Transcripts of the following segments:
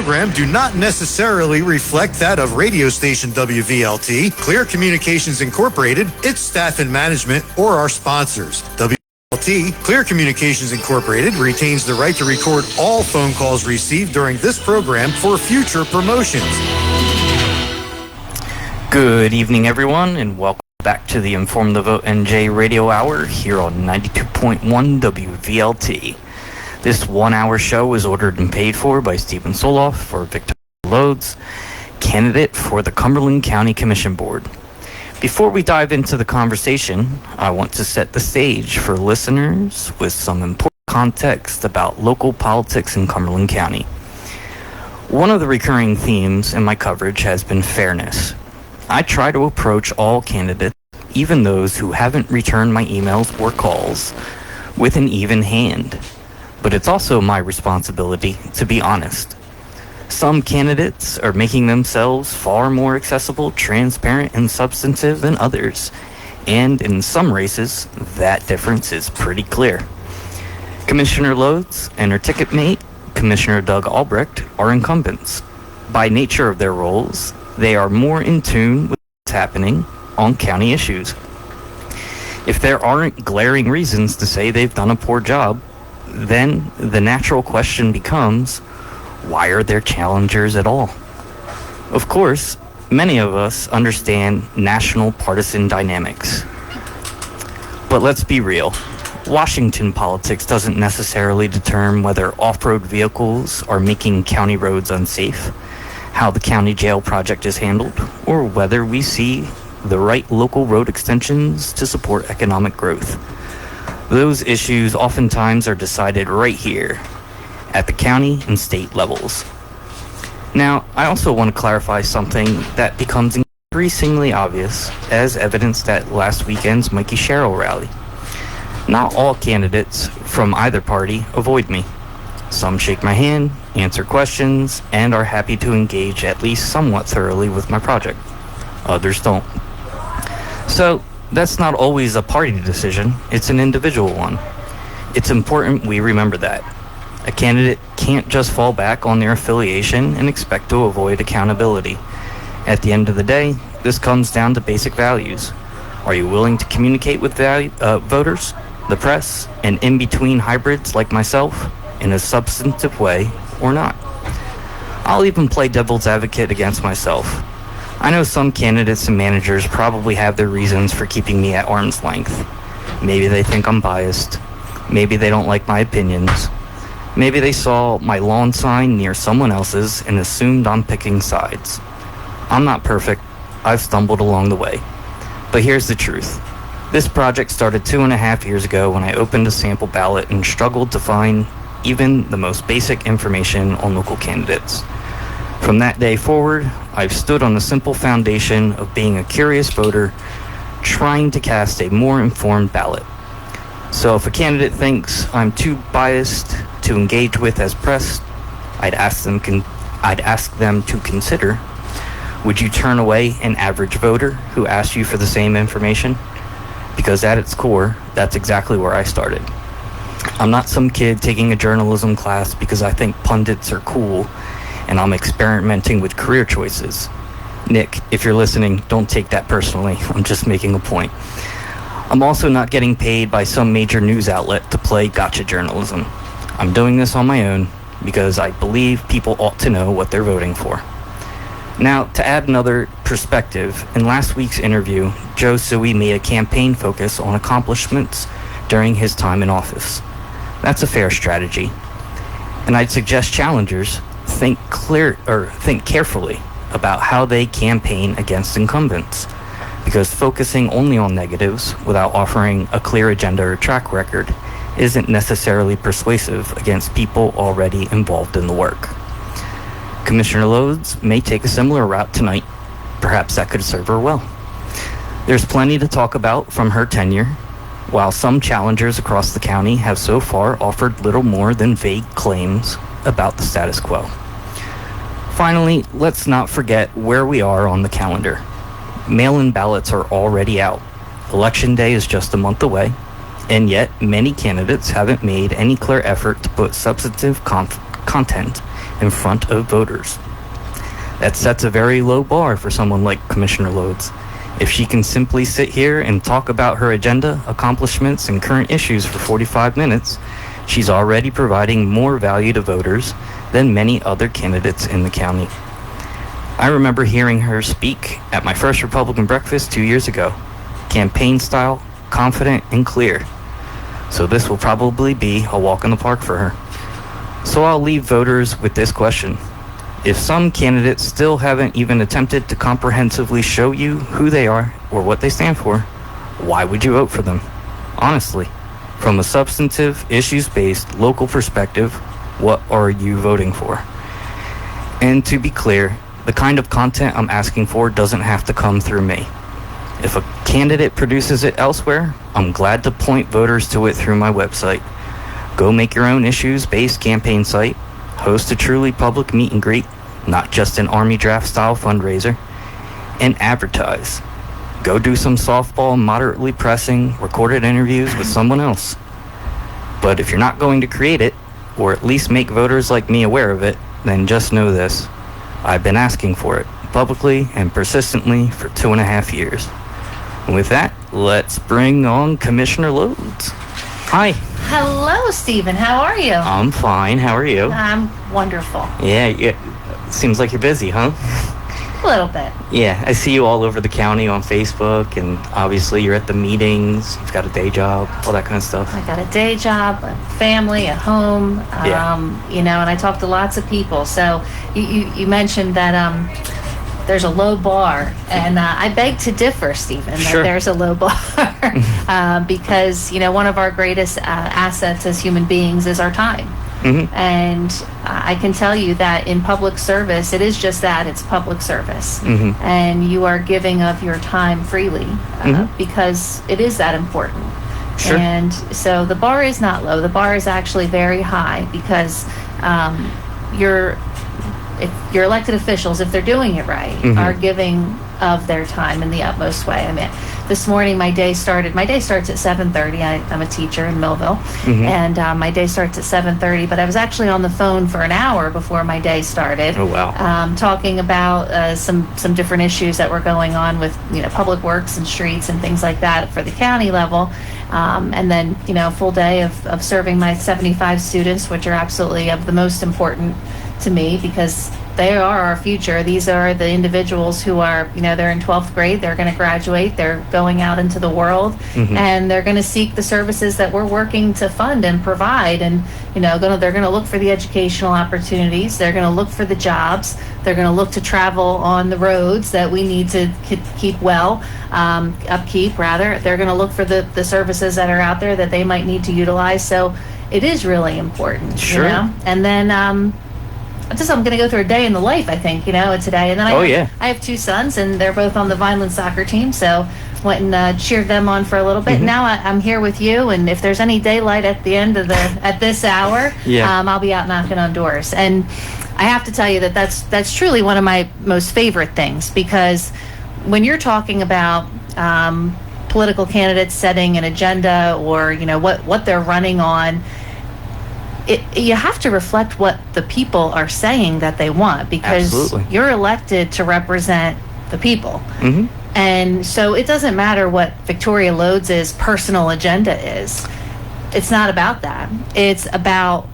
program do not necessarily reflect that of radio station WVLT, Clear Communications Incorporated, its staff and management, or our sponsors. WVLT, Clear Communications Incorporated, retains the right to record all phone calls received during this program for future promotions. Good evening, everyone, and welcome back to the Inform the Vote NJ Radio Hour here on 92.1 WVLT. This one-hour show is ordered and paid for by Stephen Soloff for Victor Lods, candidate for the Cumberland County Commission Board. Before we dive into the conversation, I want to set the stage for listeners with some important context about local politics in Cumberland County. One of the recurring themes in my coverage has been fairness. I try to approach all candidates, even those who haven't returned my emails or calls, with an even hand. But it's also my responsibility to be honest. Some candidates are making themselves far more accessible, transparent, and substantive than others. And in some races, that difference is pretty clear. Commissioner Lods and her ticket mate, Commissioner Doug Albrecht, are incumbents. By nature of their roles, they are more in tune with what's happening on county issues. If there aren't glaring reasons to say they've done a poor job, then the natural question becomes, why are there challengers at all? Of course, many of us understand national partisan dynamics. But let's be real. Washington politics doesn't necessarily determine whether off-road vehicles are making county roads unsafe, how the county jail project is handled, or whether we see the right local road extensions to support economic growth. Those issues oftentimes are decided right here at the county and state levels. Now, I also want to clarify something that becomes increasingly obvious as evidenced at last weekend's Mikey Sherrill rally. Not all candidates from either party avoid me. Some shake my hand, answer questions, and are happy to engage at least somewhat thoroughly with my project. Others don't. So, that's not always a party decision, it's an individual one. It's important we remember that. A candidate can't just fall back on their affiliation and expect to avoid accountability. At the end of the day, this comes down to basic values. Are you willing to communicate with voters, the press, and in-between hybrids like myself in a substantive way or not? I'll even play devil's advocate against myself. I know some candidates and managers probably have their reasons for keeping me at arm's length. Maybe they think I'm biased. Maybe they don't like my opinions. Maybe they saw my lawn sign near someone else's and assumed I'm picking sides. I'm not perfect. I've stumbled along the way. But here's the truth. This project started 2.5 years ago when I opened a sample ballot and struggled to find even the most basic information on local candidates. From that day forward, I've stood on the simple foundation of being a curious voter, trying to cast a more informed ballot. So if a candidate thinks I'm too biased to engage with as pressed, I'd ask them to consider, would you turn away an average voter who asked you for the same information? Because at its core, that's exactly where I started. I'm not some kid taking a journalism class because I think pundits are cool and I'm experimenting with career choices. Nick, if you're listening, don't take that personally. I'm just making a point. I'm also not getting paid by some major news outlet to play gotcha journalism. I'm doing this on my own because I believe people ought to know what they're voting for. Now, to add another perspective, in last week's interview, Joe Suey made a campaign focus on accomplishments during his time in office. That's a fair strategy. And I'd suggest challengers think carefully about how they campaign against incumbents, because focusing only on negatives without offering a clear agenda or track record isn't necessarily persuasive against people already involved in the work. Commissioner Lods may take a similar route tonight. Perhaps that could serve her well. There's plenty to talk about from her tenure, while some challengers across the county have so far offered little more than vague claims about the status quo. Finally, let's not forget where we are on the calendar. Mail-in ballots are already out. Election Day is just a month away, and yet many candidates haven't made any clear effort to put substantive content in front of voters. That sets a very low bar for someone like Commissioner Lods. If she can simply sit here and talk about her agenda, accomplishments, and current issues for 45 minutes, she's already providing more value to voters than many other candidates in the county. I remember hearing her speak at my first Republican breakfast 2 years ago. Campaign style, confident, and clear. So this will probably be a walk in the park for her. So I'll leave voters with this question. If some candidates still haven't even attempted to comprehensively show you who they are or what they stand for, why would you vote for them? Honestly, from a substantive, issues-based, local perspective, what are you voting for? And to be clear, the kind of content I'm asking for doesn't have to come through me. If a candidate produces it elsewhere, I'm glad to point voters to it through my website. Go make your own issues-based campaign site, host a truly public meet and greet, not just an Army draft-style fundraiser, and advertise. Go do some softball, moderately pressing, recorded interviews with someone else. But if you're not going to create it, or at least make voters like me aware of it, then just know this. I've been asking for it, publicly and persistently, for 2.5 years. And with that, let's bring on Commissioner Lods. Hi. Hello, Stephen. How are you? I'm fine. How are you? I'm wonderful. Yeah. Seems like you're busy, huh? A little bit. Yeah, I see you all over the county on Facebook, and obviously you're at the meetings, you've got a day job, all that kind of stuff. I got a day job, a family, a home, and I talk to lots of people. So you mentioned that there's a low bar, and I beg to differ, Stephen, Sure. that there's a low bar because, one of our greatest assets as human beings is our time. Mm-hmm. And I can tell you that in public service, it is just that, it's public service. Mm-hmm. And you are giving of your time freely because it is that important. Sure. And so the bar is not low. The bar is actually very high because your elected officials, if they're doing it right, are giving of their time in the utmost way. I mean, this morning my day starts at 7:30. I'm a teacher in Millville, and my day starts at 7:30. But I was actually on the phone for an hour before my day started. Oh wow! Talking about some different issues that were going on with public works and streets and things like that for the county level. And then a full day of serving my 75 students, which are absolutely of the most important to me because they are our future. These are the individuals who are, they're in 12th grade, they're going to graduate, they're going out into the world, and they're going to seek the services that we're working to fund and provide. And, they're going to look for the educational opportunities, they're going to look for the jobs, they're going to look to travel on the roads that we need to keep upkeep rather. They're going to look for the services that are out there that they might need to utilize. So it is really important, Sure. And then, I'm going to go through a day in the life, I think, today. And then I have two sons, and they're both on the Vineland soccer team, so went and cheered them on for a little bit. Now I'm here with you, and if there's any daylight at the end of at this hour, I'll be out knocking on doors. And I have to tell you that's truly one of my most favorite things, because when you're talking about political candidates setting an agenda or, what they're running on, you have to reflect what the people are saying that they want, because Absolutely. You're elected to represent the people. And so it doesn't matter what Victoria Lods' personal agenda is. It's not about that. It's about,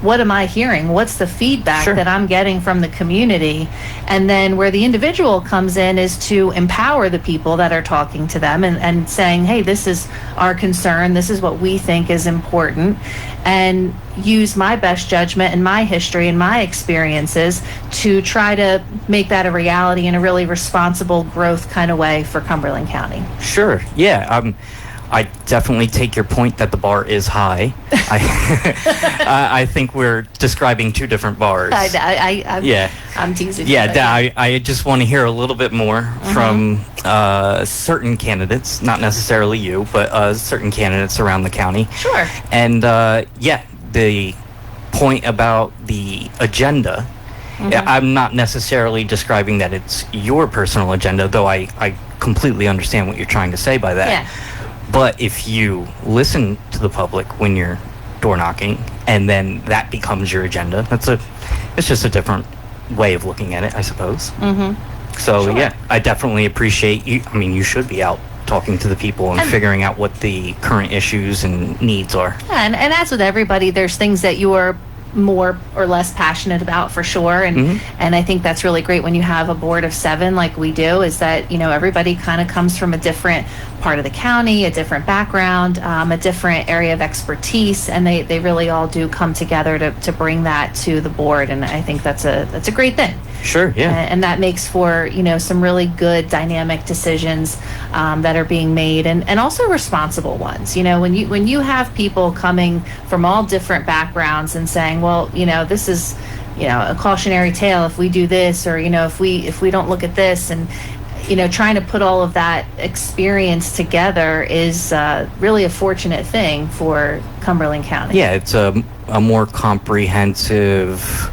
what am I hearing? What's the feedback that I'm getting from the community? And then where the individual comes in is to empower the people that are talking to them and saying, hey, this is our concern. This is what we think is important. And use my best judgment and my history and my experiences to try to make that a reality in a really responsible growth kind of way for Cumberland County. Sure. Yeah. I definitely take your point that the bar is high. I think we're describing two different bars. I'm teasing you. I just want to hear a little bit more from certain candidates, not necessarily you, but certain candidates around the county. Sure. And the point about the agenda, I'm not necessarily describing that it's your personal agenda, though I completely understand what you're trying to say by that. Yeah. But if you listen to the public when you're door knocking and then that becomes your agenda. It's just a different way of looking at it, I suppose. So Sure. yeah, I definitely appreciate you. I mean, you should be out talking to the people and figuring out what the current issues and needs are. Yeah, and as with everybody, there's things that you are more or less passionate about, for sure, and I think that's really great when you have a board of 7 like we do, is that, you know, everybody kind of comes from a different part of the county, a different background, a different area of expertise, and they really all do come together to bring that to the board, and I think that's a great thing. Sure, yeah. And that makes for, you know, some really good dynamic decisions that are being made, and also responsible ones. You know, when you have people coming from all different backgrounds and saying, well, you know, this is, you know, a cautionary tale if we do this, or, you know, if we don't look at this, and, you know, trying to put all of that experience together is really a fortunate thing for Cumberland County. Yeah, it's a more comprehensive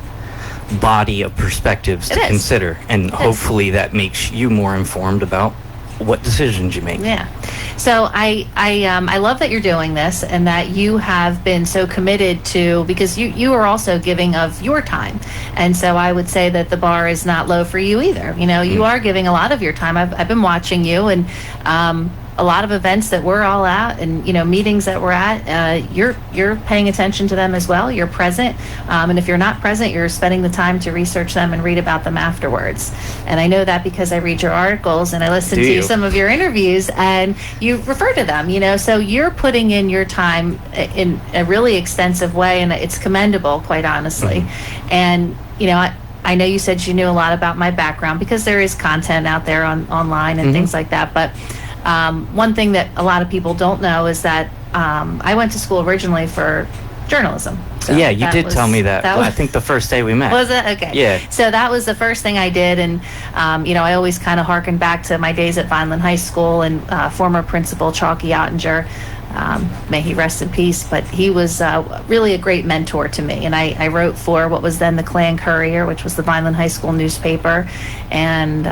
body of perspectives to consider, and hopefully that makes you more informed about what decisions you make. Yeah. So I love that you're doing this, and that you have been so committed to, because you are also giving of your time, and so I would say that the bar is not low for you either. You know, you are giving a lot of your time. I've been watching you, and a lot of events that we're all at, and, you know, meetings that we're at, you're paying attention to them as well. You're present, and if you're not present, you're spending the time to research them and read about them afterwards. And I know that because I read your articles and I listen to some of your interviews, and you refer to them. You know, so you're putting in your time in a really extensive way, and it's commendable, quite honestly. And, you know, I know you said you knew a lot about my background, because there is content out there online and things like that, but one thing that a lot of people don't know is that I went to school originally for journalism. So yeah, you did tell me that. I think the first day we met. Was it? Okay. Yeah. So that was the first thing I did, and you know, I always kind of harken back to my days at Vineland High School, and former principal Chalky Ottinger. May he rest in peace, but he was really a great mentor to me. And I wrote for what was then the Clan Courier, which was the Vineland High School newspaper. And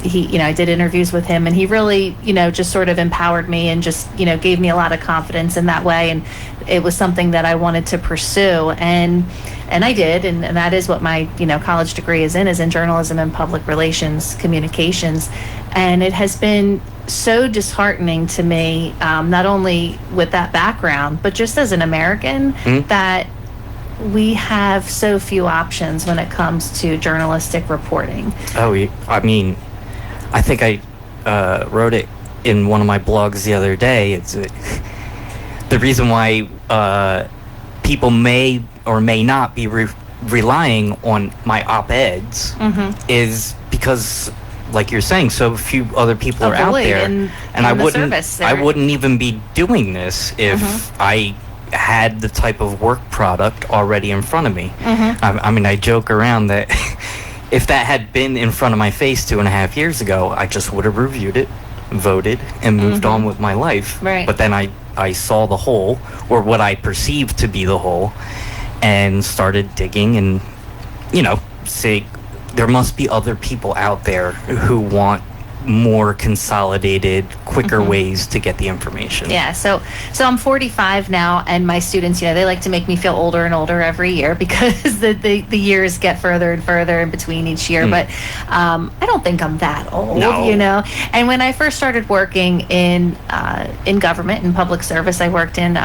he, you know, I did interviews with him, and he really, you know, just sort of empowered me, and just, you know, gave me a lot of confidence in that way. And it was something that I wanted to pursue, and I did, and that is what my, you know, college degree is in journalism and public relations communications. And it has been so disheartening to me, not only with that background, but just as an American, that we have so few options when it comes to journalistic reporting. Oh, I mean, I think I wrote it in one of my blogs the other day. It's the reason why people may or may not be relying on my op-eds is because, like you're saying, so few other people are out there, and I wouldn't even be doing this if I had the type of work product already in front of me. I mean, I joke around that if that had been in front of my face 2.5 years ago, I just would have reviewed it, voted, and moved on with my life. Right. But then I saw the hole, or what I perceived to be the hole, and started digging, and, you know, say there must be other people out there who want more consolidated, quicker ways to get the information. Yeah, so I'm 45 now, and my students, you know, they like to make me feel older and older every year, because the years get further and further in between each year. But I don't think I'm that old, you know. And when I first started working in government, in public service, I worked in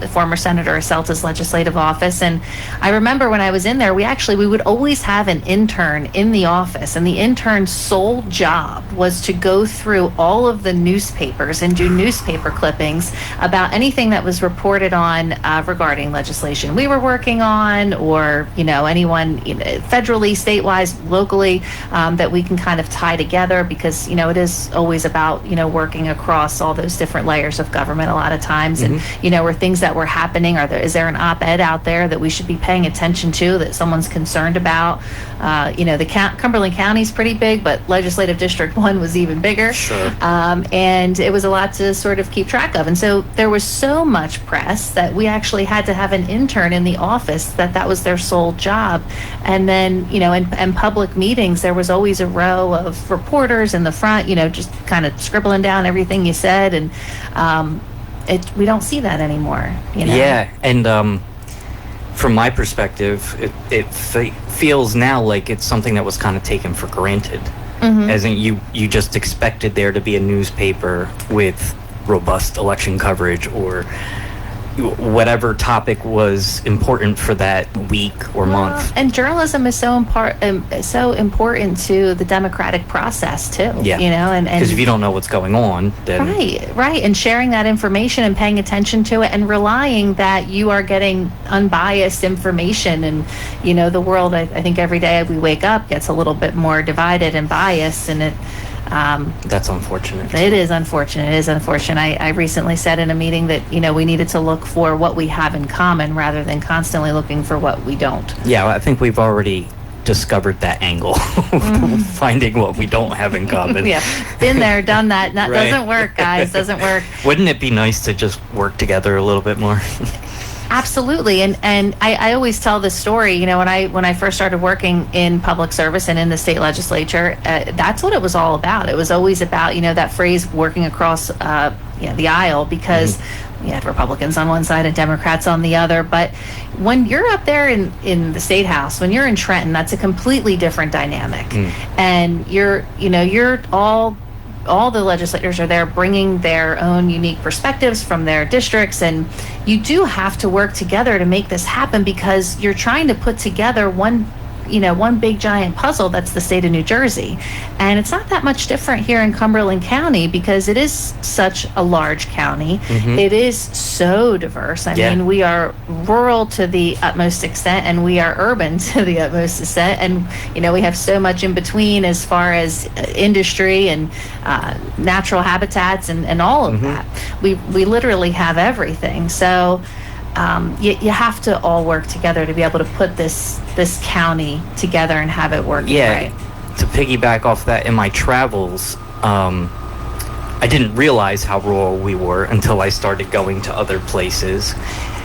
former Senator Selta's legislative office, and I remember when I was in there, we would always have an intern in the office, and the intern's sole job was to go through all of the newspapers and do newspaper clippings about anything that was reported on regarding legislation we were working on, or, you know, anyone, you know, federally, statewide, locally, that we can kind of tie together, because, you know, it is always about, you know, working across all those different layers of government a lot of times. And, you know, were things that were happening, is there an op-ed out there that we should be paying attention to, that someone's concerned about? You know, the Cumberland County is pretty big, but Legislative District 1 was even bigger. Sure. And it was a lot to sort of keep track of. And so there was so much press that we actually had to have an intern in the office that was their sole job. And then, you know, in public meetings, there was always a row of reporters in the front, you know, just kind of scribbling down everything you said. And we don't see that anymore, you know? Yeah, and from my perspective, it feels now like it's something that was kind of taken for granted. As in you just expected there to be a newspaper with robust election coverage or whatever topic was important for that week or month. And journalism is so important to the democratic process too. Yeah. You know, and because if you don't know what's going on, then right, and sharing that information and paying attention to it and relying that you are getting unbiased information. And you know, the world, I think every day we wake up gets a little bit more divided and biased, and it. That's unfortunate. It is unfortunate. It is unfortunate. I recently said in a meeting that, you know, we needed to look for what we have in common rather than constantly looking for what we don't. Yeah, I think we've already discovered that angle. Finding what we don't have in common. Yeah, been there, done that. That doesn't work, guys. Doesn't work. Wouldn't it be nice to just work together a little bit more? Absolutely, and I always tell this story. You know, when I first started working in public service and in the state legislature, that's what it was all about. It was always about, you know, that phrase working across the aisle, because we had Republicans on one side and Democrats on the other. But when you're up there in the state house, when you're in Trenton, that's a completely different dynamic, and you're all the legislators are there bringing their own unique perspectives from their districts, and you do have to work together to make this happen, because you're trying to put together one big giant puzzle that's the state of New Jersey. And it's not that much different here in Cumberland County, because it is such a large county. It is so diverse. I mean, we are rural to the utmost extent, and we are urban to the utmost extent. And, you know, we have so much in between as far as industry and natural habitats and all of that. We literally have everything. So you have to all work together to be able to put this county together and have it work right. To piggyback off that, in my travels, I didn't realize how rural we were until I started going to other places.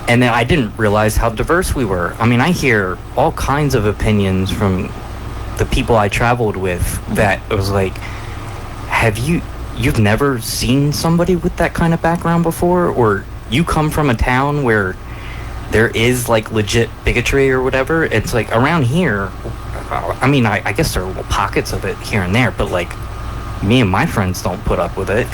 And then I didn't realize how diverse we were. I mean, I hear all kinds of opinions from the people I traveled with that it was like, you've never seen somebody with that kind of background before? Or you come from a town where there is like legit bigotry or whatever. It's like around here, I mean, I guess there are little pockets of it here and there, but like me and my friends don't put up with it.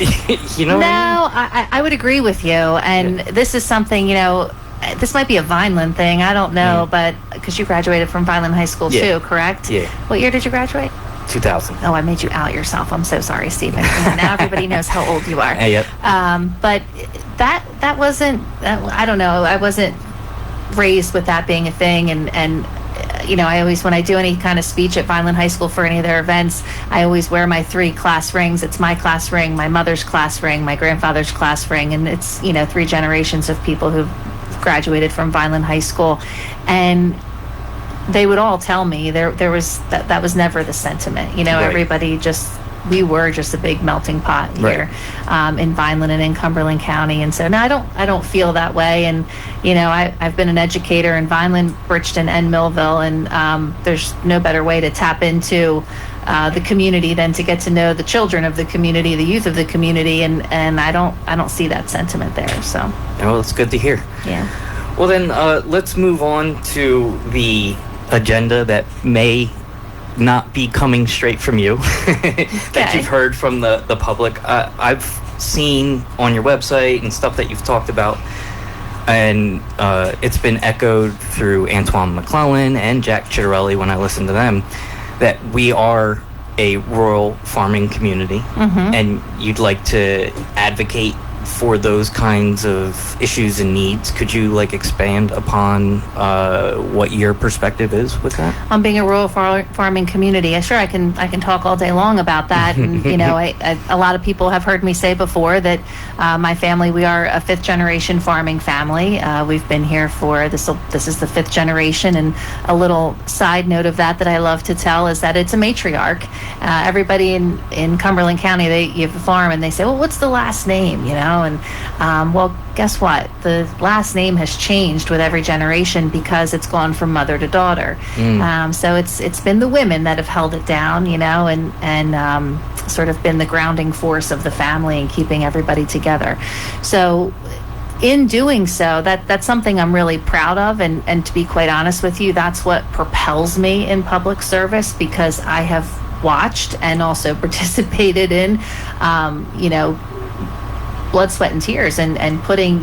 You know? No, I would agree with you. And this is something, you know, this might be a Vineland thing. I don't know, but because you graduated from Vineland High School too, correct? Yeah. What year did you graduate? 2000. Oh, I made you out yourself. I'm so sorry, Stephen. Now everybody knows how old you are. But that wasn't, I don't know, I wasn't raised with that being a thing. And you know, I always, when I do any kind of speech at Vineland High School for any of their events, I always wear my 3 class rings. It's my class ring, my mother's class ring, my grandfather's class ring, and it's, you know, 3 generations of people who've graduated from Vineland High School. And they would all tell me there was that was never the sentiment. You know, everybody we were just a big melting pot here in Vineland and in Cumberland County. And so no, I don't feel that way. And you know, I've been an educator in Vineland, Bridgeton, and Millville, and there's no better way to tap into the community than to get to know the children of the community, the youth of the community, and I don't see that sentiment there. So well, it's good to hear. Yeah. Well then, let's move on to the agenda that may not be coming straight from you that you've heard from the public. I've seen on your website and stuff that you've talked about, and it's been echoed through Antoine McClellan and Jack Chitterelli when I listen to them, that we are a rural farming community, and you'd like to advocate for those kinds of issues and needs. Could you like expand upon what your perspective is with that? On being a rural farming community, sure, I can talk all day long about that. And you know, a lot of people have heard me say before that my family, we are a 5th generation farming family. We've been here for this is the 5th generation. And a little side note of that I love to tell is that it's a matriarch. Everybody in Cumberland County, you have a farm, and they say, well, what's the last name? You know. And well, guess what? The last name has changed with every generation because it's gone from mother to daughter. So it's been the women that have held it down, you know, and sort of been the grounding force of the family and keeping everybody together. So in doing so, that's something I'm really proud of, and to be quite honest with you, that's what propels me in public service, because I have watched and also participated in, blood, sweat, and tears, and putting,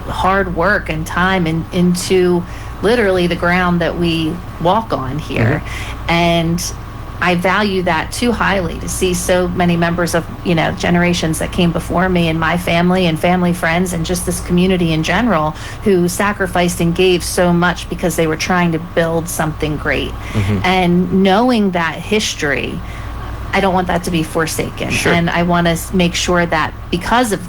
hard work and time into literally the ground that we walk on here. Mm-hmm. And I value that too highly, to see so many members of, generations that came before me, and my family and family friends and just this community in general, who sacrificed and gave so much because they were trying to build something great. Mm-hmm. And knowing that history, I don't want that to be forsaken. Sure. And I want to make sure that because of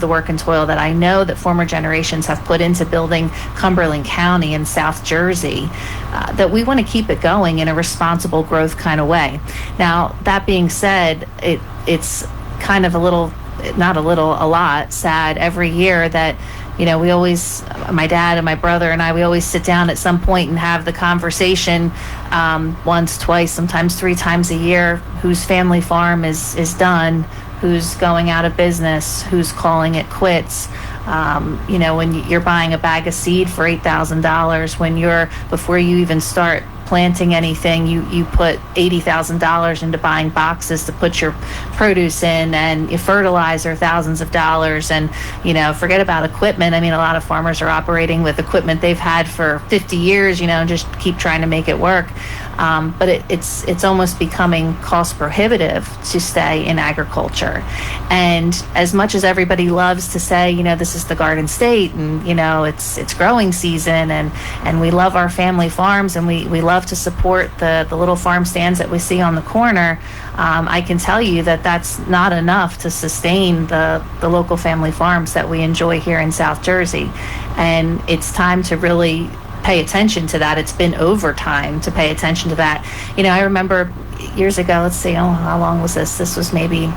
the work and toil that I know that former generations have put into building Cumberland County and South Jersey, that we want to keep it going in a responsible growth kind of way. Now, that being said, it's kind of a lot sad every year that, we always, my dad and my brother and I, we always sit down at some point and have the conversation once, twice, sometimes 3 times a year, whose family farm is done, who's going out of business, who's calling it quits. When you're buying a bag of seed for $8,000, before you even start planting anything, you put $80,000 into buying boxes to put your produce in, and you fertilizer thousands of dollars, and forget about equipment. I mean, a lot of farmers are operating with equipment they've had for 50 years, and just keep trying to make it work. But it's almost becoming cost prohibitive to stay in agriculture. And as much as everybody loves to say, this is the Garden State, and it's growing season, and we love our family farms, and we love to support the little farm stands that we see on the corner, I can tell you that that's not enough to sustain the local family farms that we enjoy here in South Jersey. And it's time to really pay attention to that. It's been over time to pay attention to that. I remember years ago, let's see, how long was this? This was maybe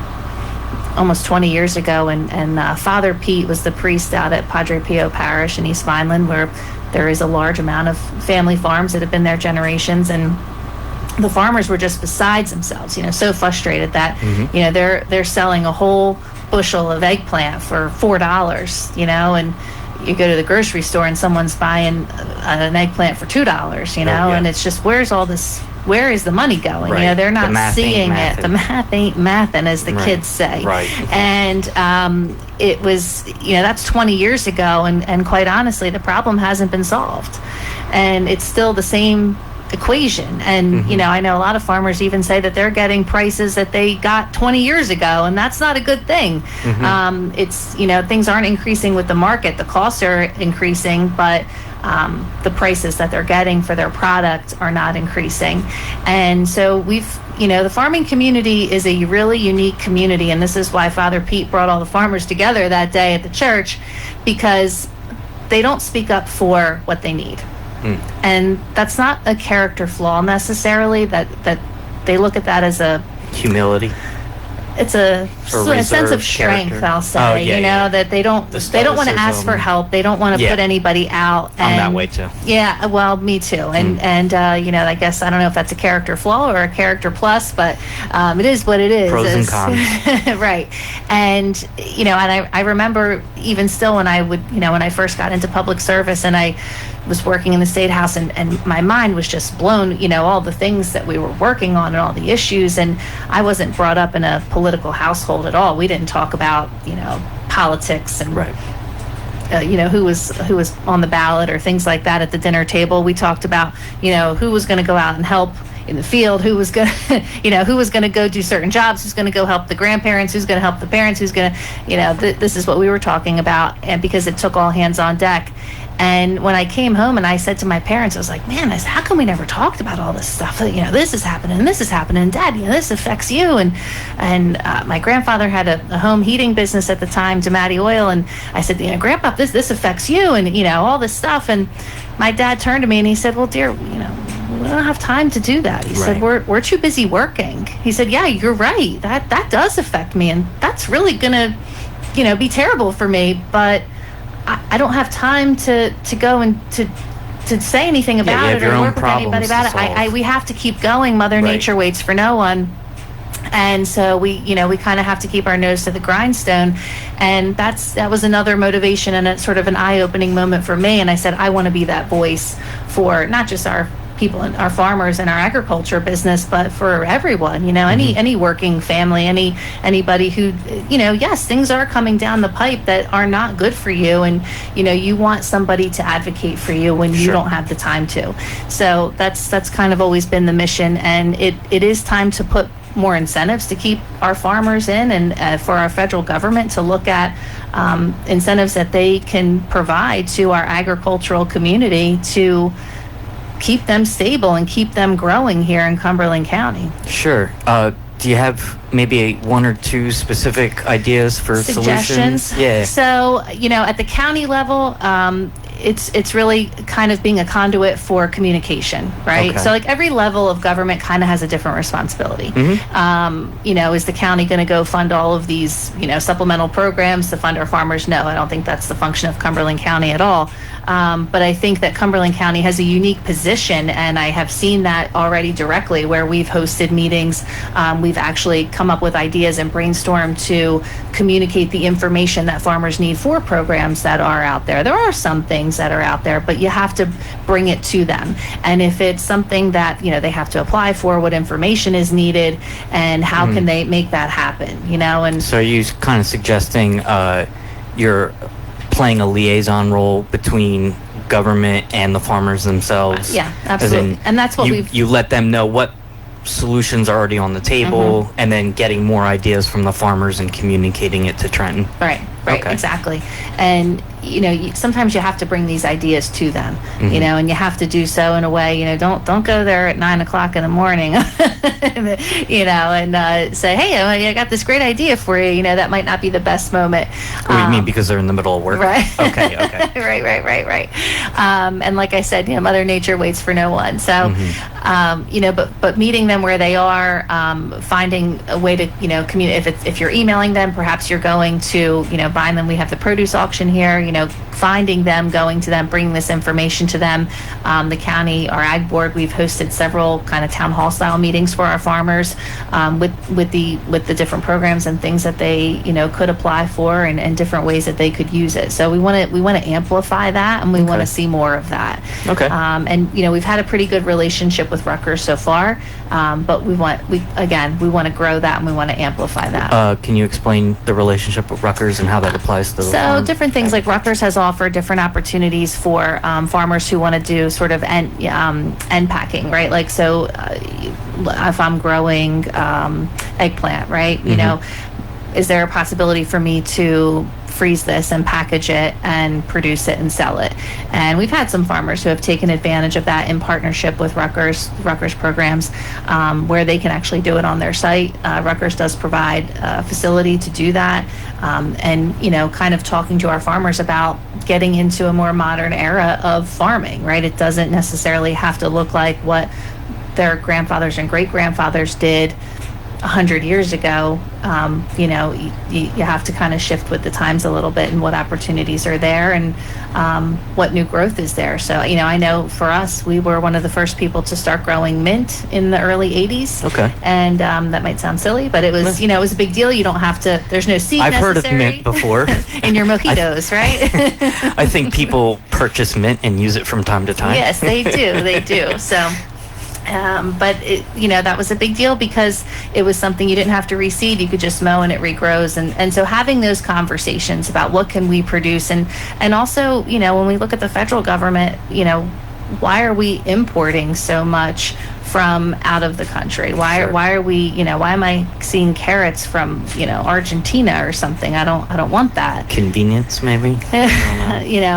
almost 20 years ago, and Father Pete was the priest out at Padre Pio Parish in East Vineland, where there is a large amount of family farms that have been there generations, and the farmers were just besides themselves, so frustrated that, mm-hmm. They're selling a whole bushel of eggplant for $4, and you go to the grocery store and someone's buying an eggplant for $2, and it's just, where is the money going? Right. They're not seeing it. The math ain't mathin', as the kids say. Right. And it was, that's 20 years ago, and quite honestly, the problem hasn't been solved. And it's still the same equation. And, mm-hmm. I know a lot of farmers even say that they're getting prices that they got 20 years ago, and that's not a good thing. Mm-hmm. It's, things aren't increasing with the market. The costs are increasing, but the prices that they're getting for their product are not increasing. And so the farming community is a really unique community, and this is why Father Pete brought all the farmers together that day at the church, because they don't speak up for what they need. And that's not a character flaw necessarily, that they look at that as a humility. It's a sense of strength, character. I'll say. That they don't want to ask for help. They don't want to put anybody out. I'm that way too. Yeah, well, me too. And I guess I don't know if that's a character flaw or a character plus, but it is what it is. Pros and cons. Right. And and I remember even still when when I first got into public service and I was working in the State House, and my mind was just blown, all the things that we were working on and all the issues. And I wasn't brought up in a political household at all. We didn't talk about, politics and, right. Who was on the ballot or things like that at the dinner table. We talked about, who was going to go out and help in the field, who was going to, who was going to go do certain jobs, who's going to go help the grandparents, who's going to help the parents, who's going to, this is what we were talking about. And because it took all hands on deck. And when I came home and I said to my parents, I was like, man, how come we never talked about all this stuff? This is happening, and this is happening, and Dad, this affects you. And my grandfather had a home heating business at the time, DeMatti Oil, and I said, Grandpa, this affects you, and all this stuff. And my dad turned to me and he said, well, dear, we don't have time to do that. He said, we're too busy working. He said, yeah, you're right. That does affect me, and that's really gonna, be terrible for me, but I don't have time to go and to say anything about it or work with anybody about it. We have to keep going. Mother Nature waits for no one. And so we kind of have to keep our nose to the grindstone. And that was another motivation and a sort of an eye-opening moment for me. And I said, I want to be that voice for not just our people and our farmers and our agriculture business, but for everyone, any working family, anybody who, yes, things are coming down the pipe that are not good for you. And, you want somebody to advocate for you when you don't have the time to. So that's kind of always been the mission. And it is time to put more incentives to keep our farmers in, and for our federal government to look at incentives that they can provide to our agricultural community to keep them stable and keep them growing here in Cumberland County. Sure. Do you have maybe one or two specific ideas for suggestions? Solutions? Yeah. So, at the county level, it's really kind of being a conduit for communication, right? Okay. So like every level of government kind of has a different responsibility. Is the county going to go fund all of these, supplemental programs to fund our farmers? No, I don't think that's the function of Cumberland County at all. But I think that Cumberland County has a unique position, and I have seen that already directly where we've hosted meetings. We've actually come up with ideas and brainstormed to communicate the information that farmers need for programs that are out there. There are some things that are out there, but you have to bring it to them. And if it's something that, they have to apply for, what information is needed, and how can they make that happen, And so are you kind of suggesting you're playing a liaison role between government and the farmers themselves? Yeah, absolutely. And that's what you let them know what solutions are already on the table, and then getting more ideas from the farmers and communicating it to Trenton. Right, Okay. exactly. And sometimes you have to bring these ideas to them, and you have to do so in a way, don't go there at 9:00 in the morning, and say, hey, I got this great idea for you. That might not be the best moment. What do you mean, because they're in the middle of work? Right. Okay. Right. And like I said, Mother Nature waits for no one. So, but meeting them where they are, finding a way to, communicate. If you're emailing them, perhaps you're going to, buying them. We have the produce auction here, finding them, going to them, bringing this information to them. The county, our ag board, we've hosted several kind of town hall style meetings for our farmers with the different programs and things that they could apply for, and different ways that they could use it. So we want to amplify that, and we want to see more of that. Okay. And we've had a pretty good relationship with Rutgers so far, but we want to grow that, and we want to amplify that. Can you explain the relationship with Rutgers and how that applies to the farm? Different things, like Rutgers has offered different opportunities for farmers who want to do sort of end packing, right? Like, so if I'm growing eggplant, right? Is there a possibility for me to freeze this and package it and produce it and sell it? And we've had some farmers who have taken advantage of that in partnership with Rutgers programs, where they can actually do it on their site. Rutgers does provide a facility to do that, and kind of talking to our farmers about getting into a more modern era of farming, right? It doesn't necessarily have to look like what their grandfathers and great grandfathers did 100 years ago. You have to kind of shift with the times a little bit, and what opportunities are there, and what new growth is there. So, I know for us, we were one of the first people to start growing mint in the early 80s. Okay. And that might sound silly, but it was, it was a big deal. You don't have to, there's no seed I've heard of necessary. mint before. In your mojitos, right? I think people purchase mint and use it from time to time. Yes, they do. So, but that was a big deal because it was something you didn't have to reseed. You could just mow and it regrows. And so having those conversations about what can we produce, and also, when we look at the federal government, why are we importing so much from out of the country? Why are we, why am I seeing carrots from, Argentina or something? I don't want that. Convenience, maybe?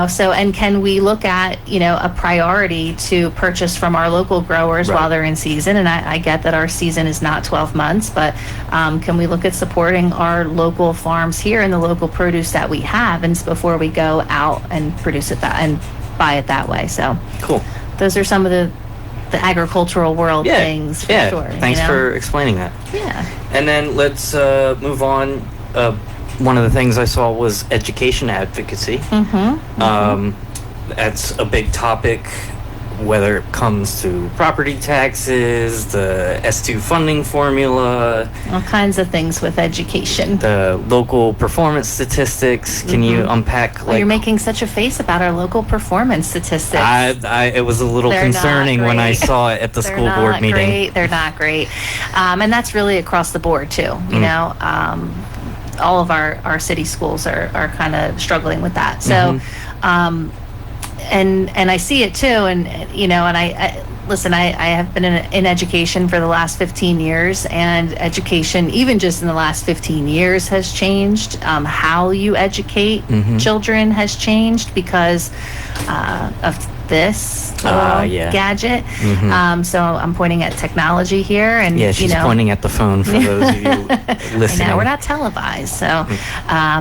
So, and can we look at, a priority to purchase from our local growers while they're in season? And I get that our season is not 12 months, but can we look at supporting our local farms here and the local produce that we have, and before we go out and produce it and buy it that way? So cool. Those are some of the agricultural world things, for sure. Thanks for explaining that. Yeah. And then let's move on. One of the things I saw was education advocacy. That's a big topic whether it comes to property taxes, the S2 funding formula, all kinds of things with education. The local performance statistics. Can you unpack? Well, you're making such a face about our local performance statistics. It was a little concerning when I saw it at the school board meeting. They're not great. And that's really across the board, too. You know, all of our city schools are kind of struggling with that. So, and I see it too, and you know, and I listen. I have been in education for the last 15 years, and education, even just in the last 15 years, has changed. How you educate children has changed because of this gadget. So I'm pointing at technology here, and she's pointing at the phone for those of you listening. I know, we're not televised, so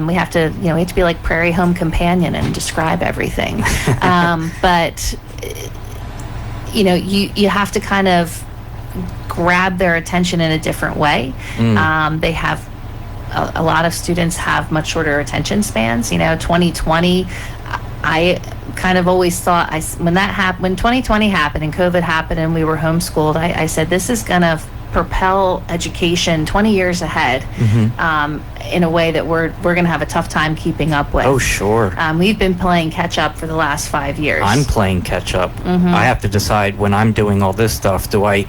we have to be like Prairie Home Companion and describe everything. But you have to kind of grab their attention in a different way. They have a lot of students have much shorter attention spans. 2020, I kind of always thought when 2020 happened and COVID happened and we were homeschooled, I said this is going to propel education 20 years ahead in a way that we're going to have a tough time keeping up with. Oh, sure. We've been playing catch up for the last 5 years. I'm playing catch up. I have to decide when I'm doing all this stuff, do I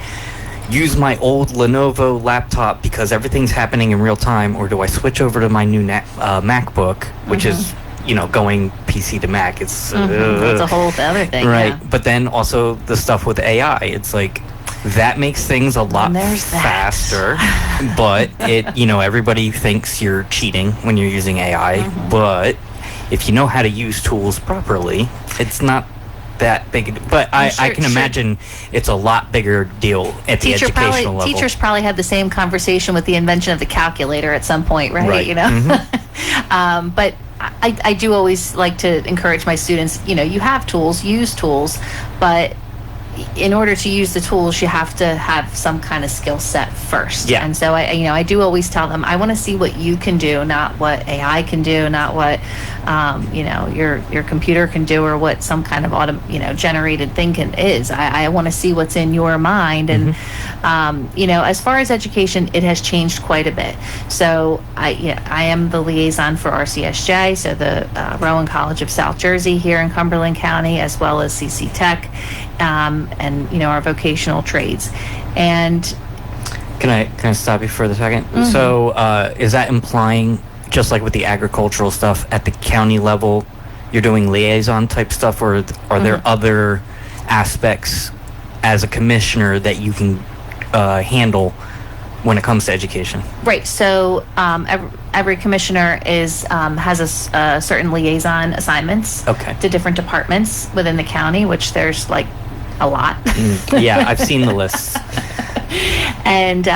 use my old Lenovo laptop because everything's happening in real time, or do I switch over to my new MacBook, which is going PC to Mac? It's that's a whole other thing, right? Yeah. But then also the stuff with AI, it's like that makes things a lot faster. But everybody thinks you're cheating when you're using AI. But if you know how to use tools properly, it's not that big. But I can imagine it's a lot bigger deal at the educational level. Teachers probably had the same conversation with the invention of the calculator at some point, right? But I do always like to encourage my students, you have tools, use tools, but in order to use the tools, you have to have some kind of skill set first. Yeah. And so I do always tell them, I want to see what you can do, not what AI can do, not what your computer can do, or what some kind of generated thing is. I want to see what's in your mind. And as far as education, it has changed quite a bit. So I am the liaison for RCSJ, so the Rowan College of South Jersey here in Cumberland County, as well as CCTECH. And our vocational trades. And can I stop you for a second? So is that implying, just like with the agricultural stuff at the county level, you're doing liaison type stuff, or are there other aspects as a commissioner that you can handle when it comes to education? Right. So every commissioner has a certain liaison assignments to different departments within the county, which there's like a lot. Yeah, I've seen the list. And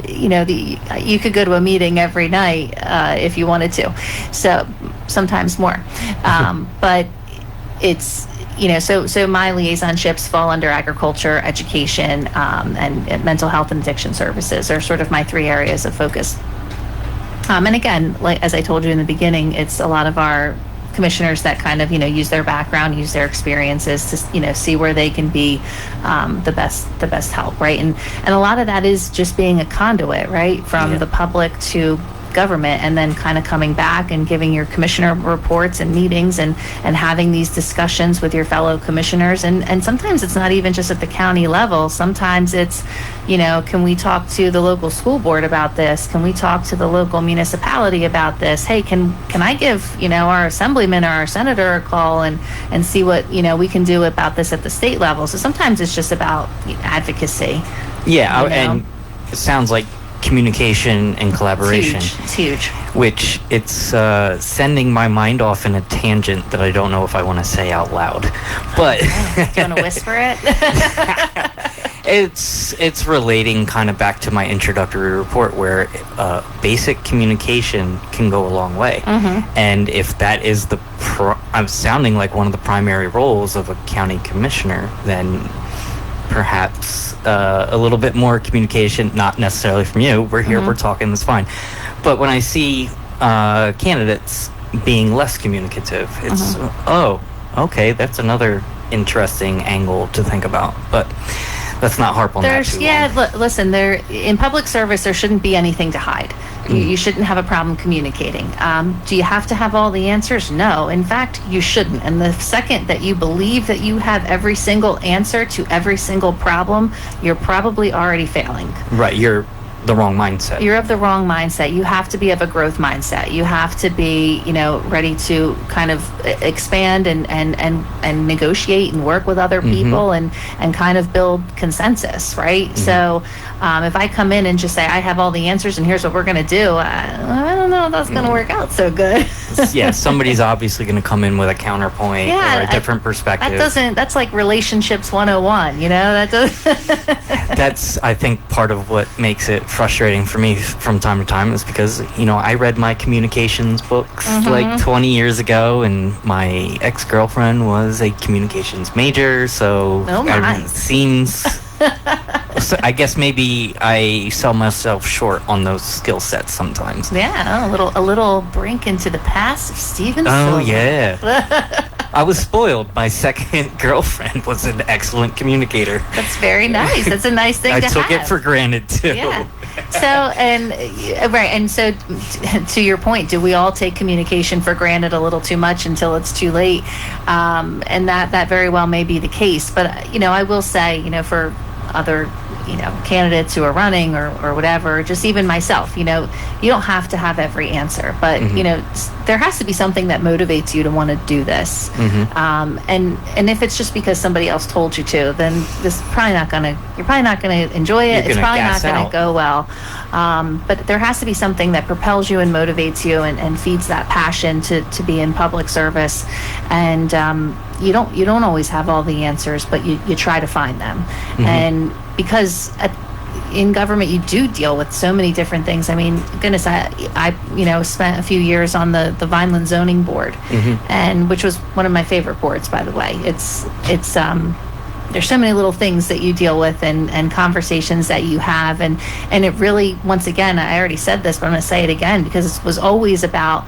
you could go to a meeting every night if you wanted to. So sometimes more. But it's so my liaisonships fall under agriculture, education, and mental health and addiction services are sort of my 3 areas of focus. And again, like as I told you in the beginning, it's a lot of our commissioners that kind of use their background, use their experiences to see where they can be the best help, right? And a lot of that is just being a conduit, right, from the public to government, and then kind of coming back and giving your commissioner reports and meetings and having these discussions with your fellow commissioners. And sometimes it's not even just at the county level. Sometimes it's, can we talk to the local school board about this? Can we talk to the local municipality about this? Hey, can I give, our assemblyman or our senator a call and see what, we can do about this at the state level? So sometimes it's just about advocacy. Yeah, and it sounds like communication and collaboration. It's huge. Which it's sending my mind off in a tangent that I don't know if I want to say out loud. But do you want to whisper it? It's relating kind of back to my introductory report, where basic communication can go a long way. And if that is I'm sounding like one of the primary roles of a county commissioner, then perhaps a little bit more communication, not necessarily from you. We're here, we're talking, that's fine. But when I see candidates being less communicative, it's, oh, okay, that's another interesting angle to think about. But let's not harp on that too long. Listen, in public service, there shouldn't be anything to hide. You shouldn't have a problem communicating. Do you have to have all the answers? No. In fact, you shouldn't. And the second that you believe that you have every single answer to every single problem, you're probably already failing. Right. You're the wrong mindset. You're of the wrong mindset. You have to be of a growth mindset. You have to be, ready to kind of expand and negotiate and work with other people and kind of build consensus, right? So if I come in and just say, I have all the answers and here's what we're going to do, I don't know if that's going to work out so good. Yeah, somebody's obviously going to come in with a counterpoint or a different perspective. That's like relationships 101, That's, I think, part of what makes it frustrating for me from time to time is because, I read my communications books like 20 years ago, and my ex-girlfriend was a communications major, so it seems... So I guess maybe I sell myself short on those skill sets sometimes. Yeah, a little brink into the past of Steven Oh, Silver. yeah. I was spoiled. My second girlfriend was an excellent communicator. That's very nice. That's a nice thing to have. I took it for granted, too. Yeah. So to your point, do we all take communication for granted a little too much until it's too late? And that very well may be the case. But, I will say, for other candidates who are running or whatever, just even myself, you don't have to have every answer, but there has to be something that motivates you to want to do this. And if it's just because somebody else told you to, then you're probably not gonna enjoy it. It's probably not gonna go well. But there has to be something that propels you and motivates you and feeds that passion to be in public service. And you don't always have all the answers, but you try to find them. And because in government you do deal with so many different things. I mean, goodness, I spent a few years on the Vineland Zoning Board, and which was one of my favorite boards, by the way. It's there's so many little things that you deal with and conversations that you have, and it really, once again, I already said this, but I'm going to say it again because it was always about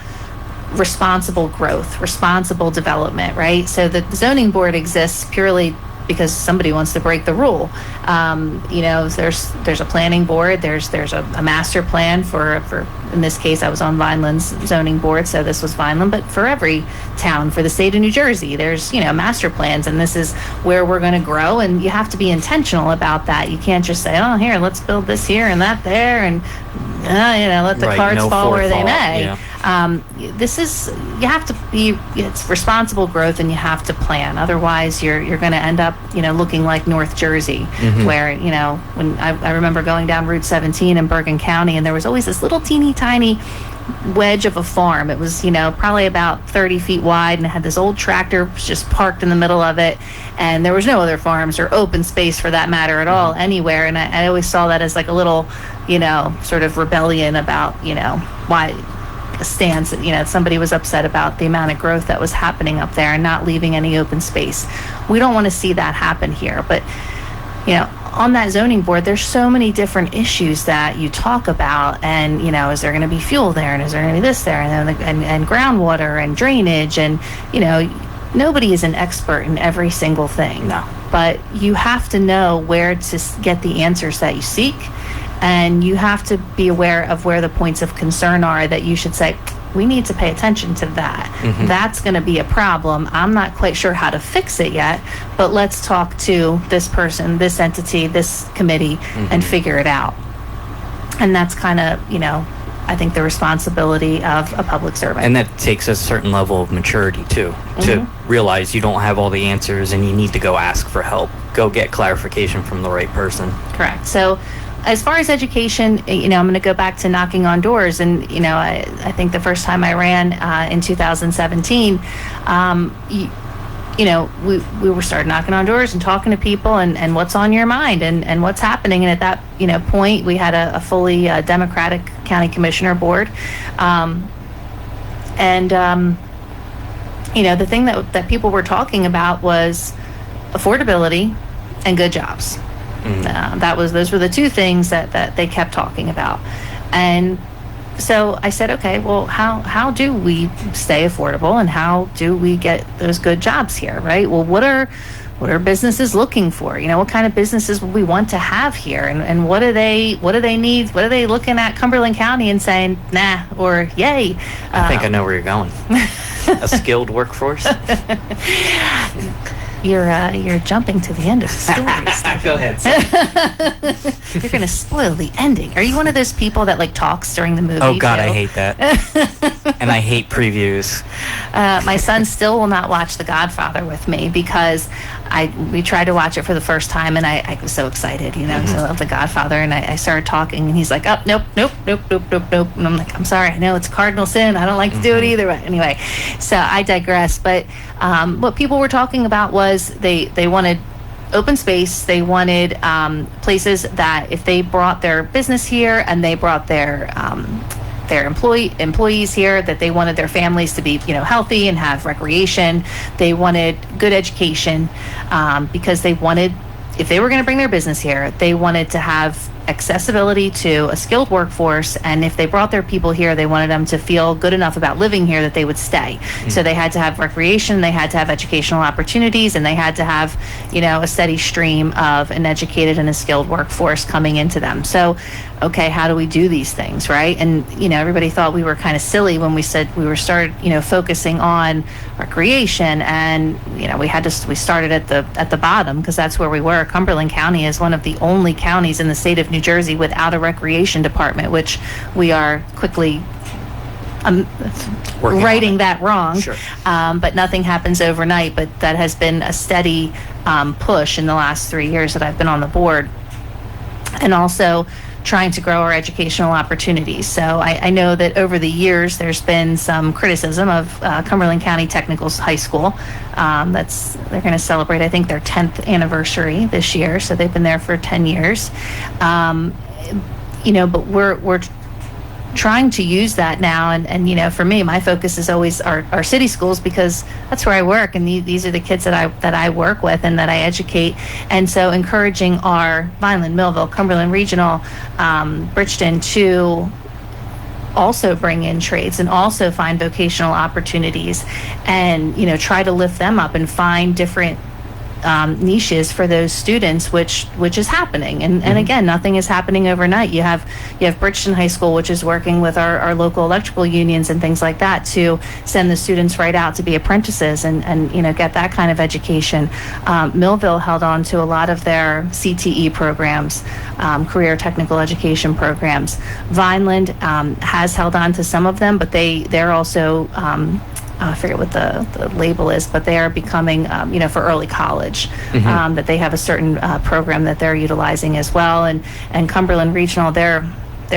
responsible growth, responsible development, right? So the zoning board exists purely because somebody wants to break the rule. There's a planning board, there's a master plan for in this case I was on Vineland's zoning board, so this was Vineland, but for every town for the state of New Jersey there's master plans, and this is where we're going to grow, and you have to be intentional about that. You can't just say, oh, here, let's build this here and that there, and let the cards fall where they may. It's responsible growth, and you have to plan. Otherwise, you're going to end up, looking like North Jersey, where, when I remember going down Route 17 in Bergen County, and there was always this little teeny tiny wedge of a farm. It was, probably about 30 feet wide, and it had this old tractor just parked in the middle of it, and there was no other farms or open space for that matter at all anywhere. And I always saw that as like a little, sort of rebellion about, why a stance that, somebody was upset about the amount of growth that was happening up there and not leaving any open space. We don't want to see that happen here. But, on that zoning board, there's so many different issues that you talk about, and is there going to be fuel there, and is there going to be this there, and groundwater and drainage, and nobody is an expert in every single thing. No. But you have to know where to get the answers that you seek, and you have to be aware of where the points of concern are that you should say, we need to pay attention to that. That's going to be a problem. I'm not quite sure how to fix it yet, but let's talk to this person, this entity, this committee, and figure it out. And that's kind of, I think the responsibility of a public servant. And that takes a certain level of maturity, too, to realize you don't have all the answers and you need to go ask for help. Go get clarification from the right person. Correct. So as far as education, I'm going to go back to knocking on doors. And, I think the first time I ran in 2017, we were started knocking on doors and talking to people and what's on your mind and what's happening. And at that, point, we had a fully Democratic county commissioner board. The thing that people were talking about was affordability and good jobs. Those were the two things that they kept talking about. And So I said, okay, well, how do we stay affordable, and how do we get those good jobs here, right? Well, what are businesses looking for? What kind of businesses would we want to have here, and what do they need? What are they looking at Cumberland County and saying, nah, or yay? I think I know where you're going. A skilled workforce. You're jumping to the end of the story. Go ahead. You're going to spoil the ending. Are you one of those people that talks during the movie? Oh God, too? I hate that. And I hate previews. My son still will not watch The Godfather with me because we tried to watch it for the first time, and I was so excited, because I love The Godfather, and I started talking, and he's like, oh, nope. And I'm like, I'm sorry, I know it's cardinal sin. I don't like to do it either. But anyway, so I digress. But what people were talking about was they wanted open space. They wanted places that if they brought their business here and they brought their employees here, that they wanted their families to be healthy and have recreation. They wanted good education because they wanted, if they were going to bring their business here, they wanted to have accessibility to a skilled workforce, and if they brought their people here, they wanted them to feel good enough about living here that they would stay. So they had to have recreation, they had to have educational opportunities, and they had to have a steady stream of an educated and a skilled workforce coming into them. So okay, how do we do these things, right? And everybody thought we were kind of silly when we said we started focusing on recreation, and we started at the bottom, because that's where we were. Cumberland County is one of the only counties in the state of New Jersey without a recreation department, which we are quickly righting that wrong. Sure. But nothing happens overnight, but that has been a steady push in the last 3 years that I've been on the board. And also trying to grow our educational opportunities. So I know that over the years there's been some criticism of Cumberland County Technical High School. They're going to celebrate, I think, their 10th anniversary this year. So they've been there for 10 years. But we're trying to use that now, and for me, my focus is always our city schools, because that's where I work, and these are the kids that I work with and that I educate. And so encouraging our Vineland, Millville, Cumberland Regional, Bridgeton to also bring in trades and also find vocational opportunities, and try to lift them up and find different niches for those students, which is happening. And again, nothing is happening overnight. You have Bridgeton High School, which is working with our local electrical unions and things like that to send the students right out to be apprentices and get that kind of education. Millville held on to a lot of their CTE programs, career technical education programs. Vineland has held on to some of them, but they're also I forget what the label is, but they are becoming, for early college, that they have a certain program that they're utilizing as well. And Cumberland Regional, their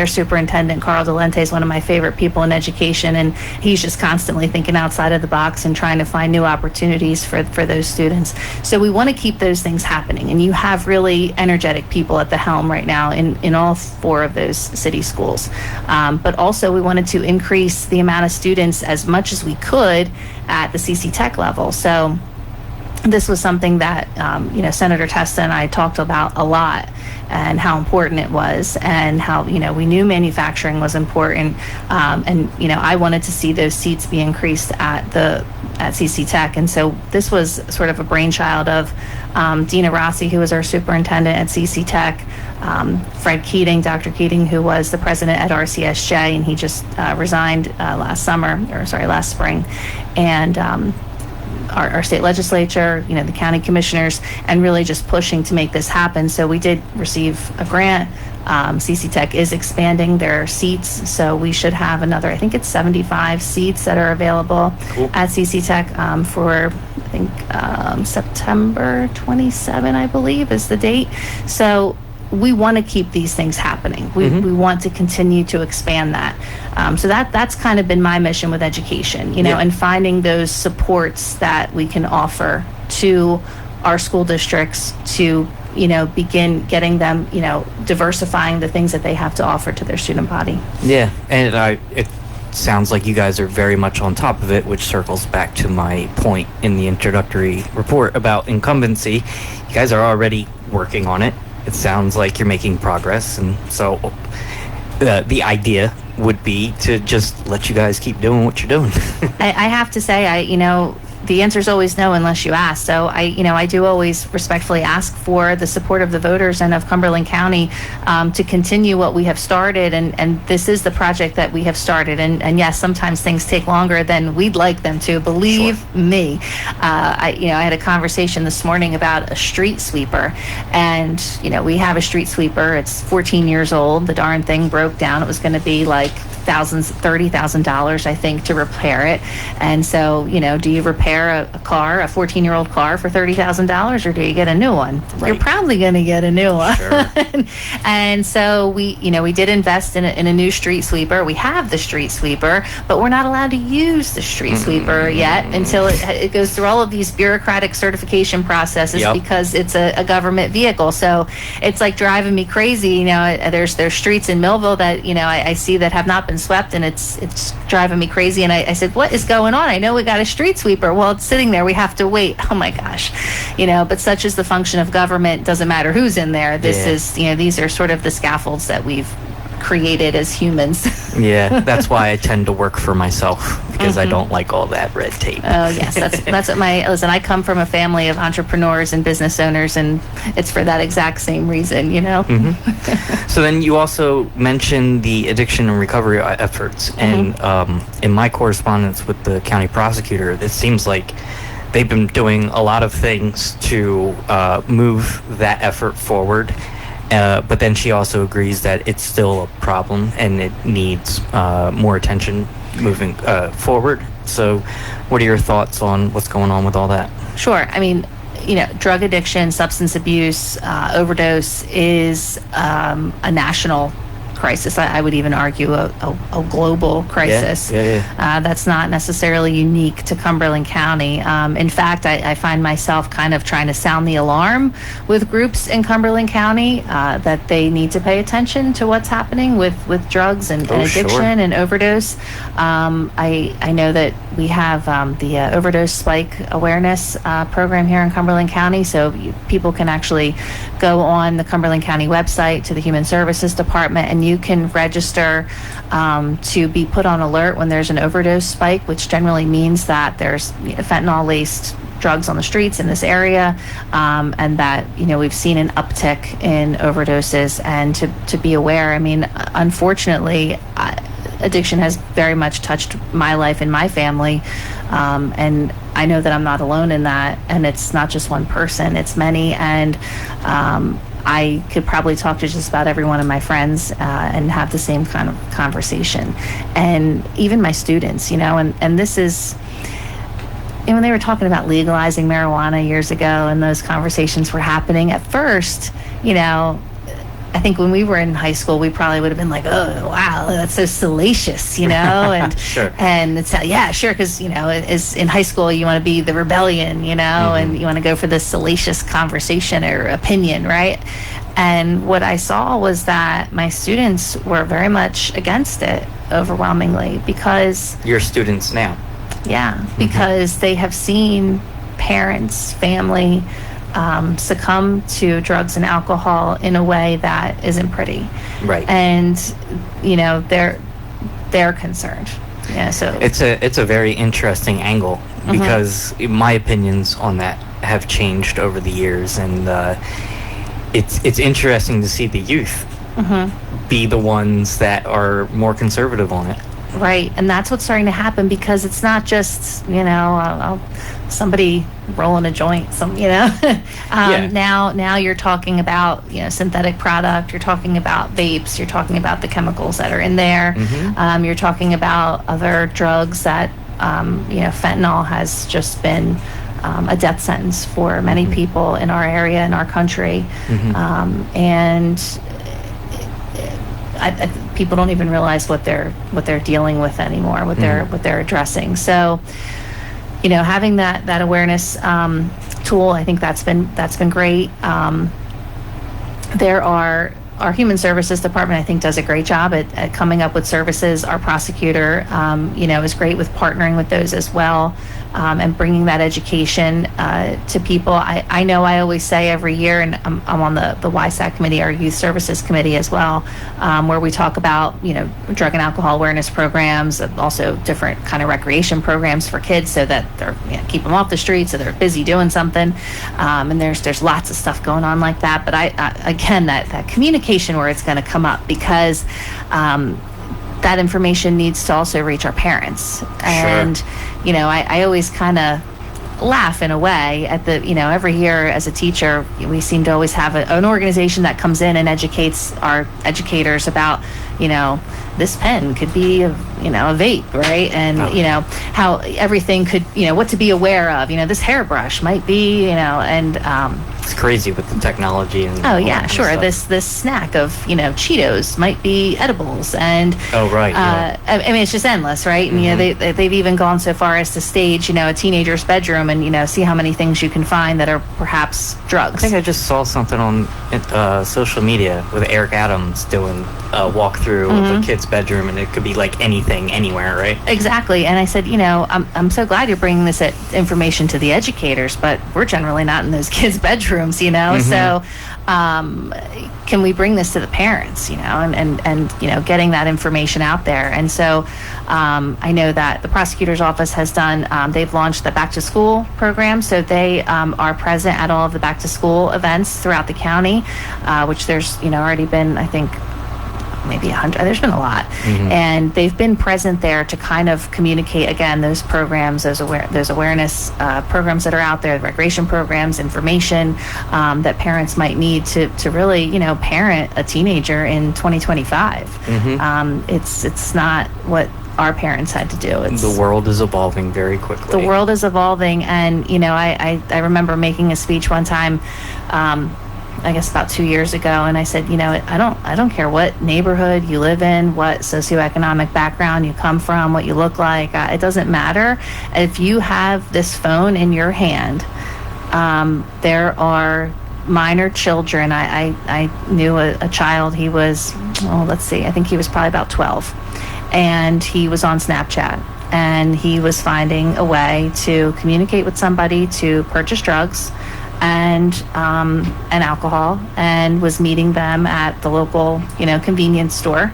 superintendent, Carl Delente, is one of my favorite people in education, and he's just constantly thinking outside of the box and trying to find new opportunities for those students. So we want to keep those things happening, and you have really energetic people at the helm right now in all 4 of those city schools. But also we wanted to increase the amount of students as much as we could at the CCTECH level. So this was something that Senator Testa and I talked about a lot, and how important it was, and how we knew manufacturing was important, and I wanted to see those seats be increased at CCTECH. And so this was sort of a brainchild of Dina Rossi, who was our superintendent at CCTECH, Fred Keating, Dr. Keating, who was the president at RCSJ, and he just resigned last spring, and our state legislature, the county commissioners, and really just pushing to make this happen. So we did receive a grant. CCTECH is expanding their seats, so we should have another, I think it's 75 seats that are available at CCTECH for, I think, September 27, I believe, is the date. So we want to keep these things happening. We want to continue to expand that. So that's kind of been my mission with education, and finding those supports that we can offer to our school districts to, begin getting them, diversifying the things that they have to offer to their student body. Yeah, and it sounds like you guys are very much on top of it, which circles back to my point in the introductory report about incumbency. You guys are already working on it. It sounds like you're making progress, and so the idea would be to just let you guys keep doing what you're doing. I have to say, the answer is always no unless you ask. So I do always respectfully ask for the support of the voters and of Cumberland County to continue what we have started. And this is the project that we have started. And yes, sometimes things take longer than we'd like them to. Believe me. I had a conversation this morning about a street sweeper, and we have a street sweeper. It's 14 years old. The darn thing broke down. It was going to be like $30,000, I think, to repair it. And so, do you repair a 14-year-old car for $30,000, or do you get a new one? Right. You're probably going to get a new one. Sure. And so we did invest in a new street sweeper. We have the street sweeper, but we're not allowed to use the street sweeper yet until it goes through all of these bureaucratic certification processes because it's a government vehicle. So it's like driving me crazy. There's streets in Millville that I see that have not been swept, and it's driving me crazy. And I said, what is going on? I know we got a street sweeper. Well, it's sitting there. We have to wait. Oh my gosh. But such is the function of government. Doesn't matter who's in there. This is, these are sort of the scaffolds that we've created as humans. Yeah, that's why I tend to work for myself, because I don't like all that red tape. Oh yes, that's what listen, I come from a family of entrepreneurs and business owners, and it's for that exact same reason, So then you also mentioned the addiction and recovery efforts, and in my correspondence with the county prosecutor, it seems like they've been doing a lot of things to move that effort forward. But then she also agrees that it's still a problem and it needs more attention moving forward. So what are your thoughts on what's going on with all that? Sure. I mean, drug addiction, substance abuse, overdose is a national crisis. I would even argue a global crisis. That's not necessarily unique to Cumberland County. In fact, I find myself kind of trying to sound the alarm with groups in Cumberland County that they need to pay attention to what's happening with drugs and addiction and overdose. I know that we have the overdose-spike awareness program here in Cumberland County, so people can actually go on the Cumberland County website to the Human Services Department, and you can register to be put on alert when there's an overdose spike, which generally means that there's fentanyl-laced drugs on the streets in this area, and that we've seen an uptick in overdoses. And to be aware, I mean, unfortunately, addiction has very much touched my life and my family, and I know that I'm not alone in that, and it's not just one person, it's many. And I could probably talk to just about every one of my friends and have the same kind of conversation. And even my students, and this is, when they were talking about legalizing marijuana years ago and those conversations were happening, at first, I think when we were in high school, we probably would have been like, oh, wow, that's so salacious, and sure. And it's, yeah, sure, because, it's in high school, you want to be the rebellion, and you want to go for this salacious conversation or opinion, right? And what I saw was that my students were very much against it, overwhelmingly, because... Your students now? Yeah, because they have seen parents, family... succumb to drugs and alcohol in a way that isn't pretty, right? And they're concerned. Yeah, so it's a very interesting angle, because my opinions on that have changed over the years, and it's interesting to see the youth be the ones that are more conservative on it. Right, and that's what's starting to happen, because it's not just somebody rolling a joint, now you're talking about synthetic product, you're talking about vapes, you're talking about the chemicals that are in there, you're talking about other drugs that fentanyl has just been a death sentence for many people in our area, in our country, and people don't even realize what they're dealing with anymore, what they're addressing. So, having that awareness tool, I think that's been great. There are our Human Services Department, I think, does a great job at coming up with services. Our prosecutor, is great with partnering with those as well, and bringing that education to people. I know I always say every year, and I'm on the YSAC committee, our Youth Services Committee as well, where we talk about, drug and alcohol awareness programs, also different kind of recreation programs for kids so that they're, keep them off the streets so they're busy doing something. And there's lots of stuff going on like that. But again, that communication where it's going to come up, because that information needs to also reach our parents. And, I always kind of laugh in a way at the, every year as a teacher, we seem to always have an organization that comes in and educates our educators about, this pen could be a vape, right? And, how everything could, what to be aware of, this hairbrush might be, and it's crazy with the technology. And oh yeah, sure. This snack of Cheetos might be edibles, and I mean, it's just endless, right? And they've even gone so far as to stage a teenager's bedroom and see how many things you can find that are perhaps drugs. I think I just saw something on social media with Eric Adams doing a walkthrough of a kid's bedroom, and it could be like anything, anywhere, right? Exactly. And I said, I'm so glad you're bringing this information to the educators, but we're generally not in those kids' bedrooms, so can we bring this to the parents, and getting that information out there. And so I know that the prosecutor's office has done, they've launched the back to school program, so they are present at all of the back to school events throughout the county, which there's already been, I think, maybe 100. There's been a lot, and they've been present there to kind of communicate again those programs, those awareness programs that are out there, the recreation programs, information that parents might need to really parent a teenager in 2025. It's not what our parents had to do. The world is evolving very quickly. The world is evolving, and I remember making a speech one time. I guess about 2 years ago, and I said, I don't care what neighborhood you live in, what socioeconomic background you come from, what you look like. It doesn't matter. If you have this phone in your hand, there are minor children. I knew a child. He was, I think he was probably about 12, and he was on Snapchat, and he was finding a way to communicate with somebody to purchase drugs and alcohol, and was meeting them at the local convenience store.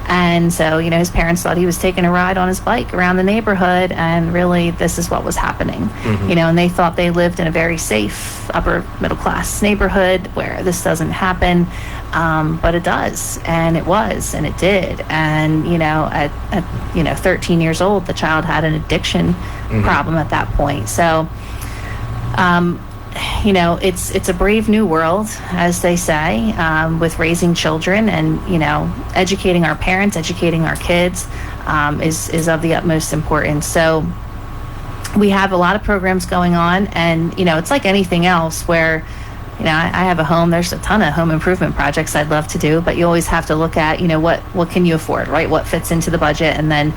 And so his parents thought he was taking a ride on his bike around the neighborhood, and really this is what was happening. And they thought they lived in a very safe upper middle class neighborhood where this doesn't happen, but it does, and it was, and it did. And at 13 years old, the child had an addiction problem at that point. So it's a brave new world, as they say, with raising children, and educating our parents, educating our kids is of the utmost importance. So we have a lot of programs going on, and it's like anything else where I have a home. There's a ton of home improvement projects I'd love to do, but you always have to look at, what can you afford, right? What fits into the budget, and then,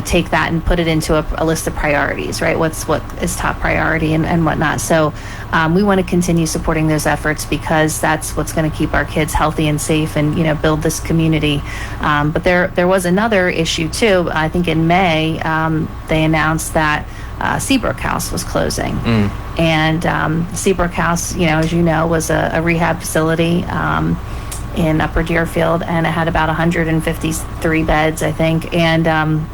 take that and put it into a list of priorities, right? What is top priority and whatnot. So we want to continue supporting those efforts, because that's what's going to keep our kids healthy and safe, and, build this community. But there was another issue too. I think in May, they announced that Seabrook House was closing. And Seabrook House, as you know, was a rehab facility in Upper Deerfield, and it had about 153 beds, I think. And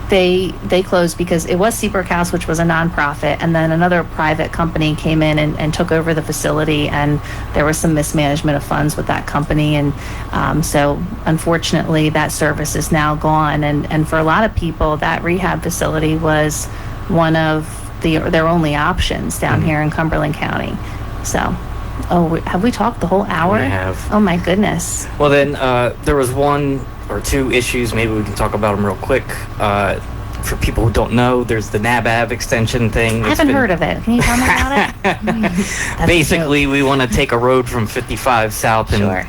they closed because it was Seabrook House, which was a nonprofit, and then another private company came in and took over the facility, and there was some mismanagement of funds with that company. And so unfortunately that service is now gone, and for a lot of people that rehab facility was one of their only options down here in Cumberland County. So, have we talked the whole hour? We have. Oh my goodness. Well then, there was one or two issues. Maybe we can talk about them real quick. For people who don't know, there's the Nabb Ave extension thing. I haven't heard of it. Can you tell me about it? Basically, we want to take a road from 55 south and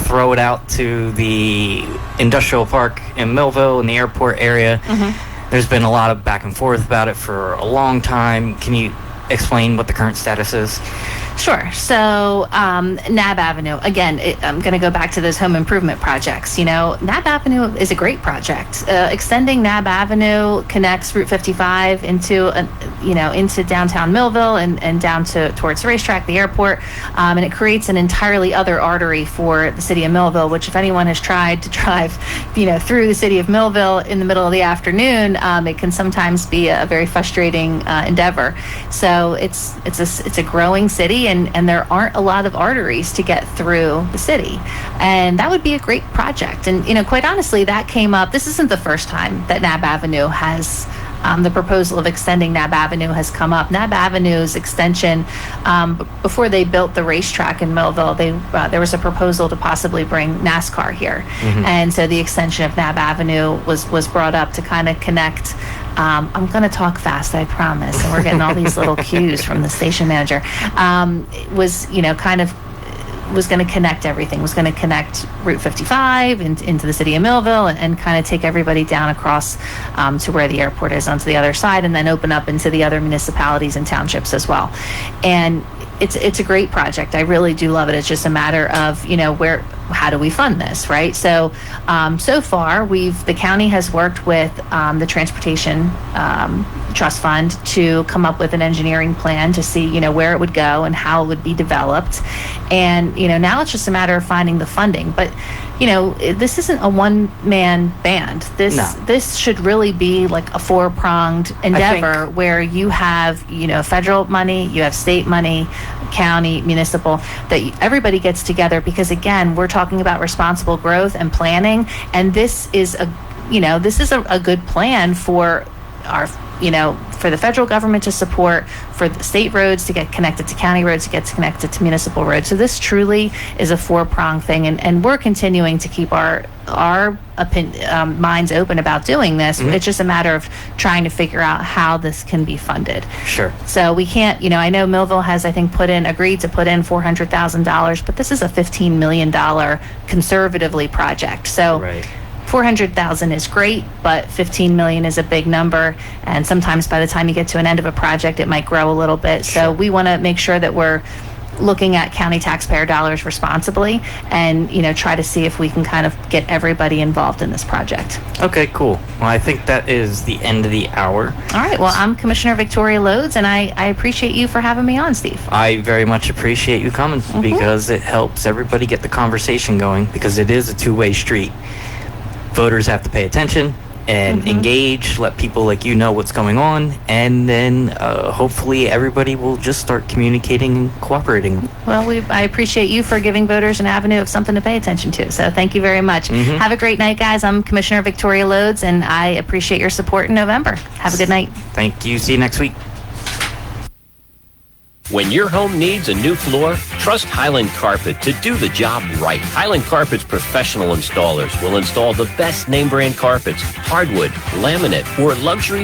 throw it out to the industrial park in Millville in the airport area. There's been a lot of back and forth about it for a long time. Can you explain what the current status is? Sure. So Nabb Avenue, again, I'm going to go back to those home improvement projects. Nabb Avenue is a great project. Extending Nabb Avenue connects Route 55 into downtown Millville and down towards the racetrack, the airport, and it creates an entirely other artery for the city of Millville, which if anyone has tried to drive, through the city of Millville in the middle of the afternoon, it can sometimes be a very frustrating endeavor. So it's a growing city, and there aren't a lot of arteries to get through the city, and that would be a great project. And quite honestly, that came up. This isn't the first time that Nabb Avenue has. The proposal of extending Nabb Avenue has come up. Nabb Avenue's extension, before they built the racetrack in Millville, there was a proposal to possibly bring NASCAR here. Mm-hmm. And so the extension of Nabb Avenue was brought up to kind of connect. I'm going to talk fast, I promise. And we're getting all these little cues from the station manager. Was going to connect everything, was going to connect Route 55 into the city of Millville and kind of take everybody down across to where the airport is onto the other side, and then open up into the other municipalities and townships as well. And it's a great project. I really do love it. It's just a matter of, how do we fund this, right? So far, the county has worked with the Transportation Trust Fund to come up with an engineering plan to see, where it would go and how it would be developed. And, now it's just a matter of finding the funding. But, this isn't a one-man band. This should really be like a four-pronged endeavor where you have, federal money, you have state money, county, municipal, that everybody gets together, because again, we're talking about responsible growth and planning, and this is a good plan for our for the federal government to support, for the state roads to get connected to county roads, to get connected to municipal roads. So this truly is a four-pronged thing, and we're continuing to keep our minds open about doing this. Mm-hmm. It's just a matter of trying to figure out how this can be funded. Sure. So we can't, I know Millville has, I think, agreed to put in $400,000, but this is a $15 million conservatively project. So. Right. $400,000 is great, but $15 million is a big number, and sometimes by the time you get to an end of a project, it might grow a little bit. So we want to make sure that we're looking at county taxpayer dollars responsibly, and try to see if we can kind of get everybody involved in this project. Okay, cool. Well, I think that is the end of the hour. All right. Well, I'm Commissioner Victoria Lods, and I appreciate you for having me on, Steve. I very much appreciate you coming, because it helps everybody get the conversation going, because it is a two-way street. Voters have to pay attention and engage, let people like know what's going on, and then hopefully everybody will just start communicating and cooperating. Well, I appreciate you for giving voters an avenue of something to pay attention to, so thank you very much. Have a great night, guys. I'm Commissioner Victoria Lods, and I appreciate your support in November. Have a good night. Thank you. See you next week. When your home needs a new floor, trust Highland Carpet to do the job right. Highland Carpet's professional installers will install the best name brand carpets, hardwood, laminate, or luxury